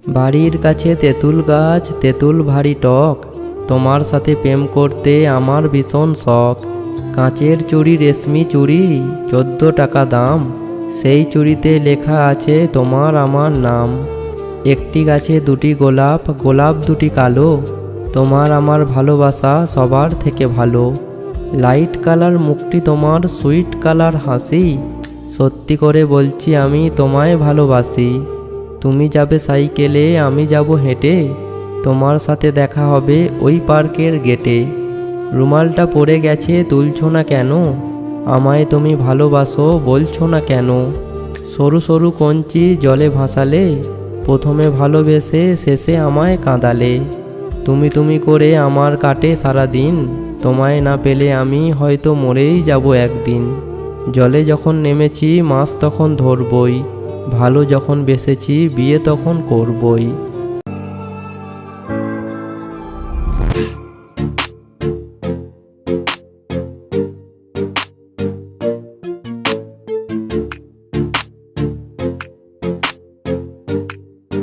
বাড়ির কাছে তেঁতুল গাছ, তেঁতুল ভারী টক, তোমার সাথে প্রেম করতে আমার ভীষণ শখ। কাঁচের চুড়ি, রেশমি চুড়ি, 14 টাকা দাম, সেই চুড়িতে লেখা আছে তোমার আমার নাম। একটি গাছে দুটি গোলাপ, গোলাপ দুটি কালো, তোমার আমার ভালোবাসা সবার থেকে ভালো। লাইট কালার মুখটি তোমার, সুইট কালার হাসি, সত্যি করে বলছি আমি তোমায় ভালোবাসি। তুমি যাবে সাইকেলে, আমি যাব হেঁটে, তোমার সাথে দেখা হবে ওই পার্কের গেটে। রুমালটা পড়ে গেছে, তুলছো না কেন? আমায় তুমি ভালোবাসো বলছো না কেন? সরু সরু কঞ্চি জলে ভাসালে, প্রথমে ভালোবেসে শেষে আমায় কাঁদালে। তুমি তুমি করে আমার কাটে সারাদিন, তোমায় না পেলে আমি হয়তো মরেই যাব একদিন। জলে যখন নেমেছি মাছ তখন ধরবই, ভালো যখন বেসেছি বিয়ে তখন করবই।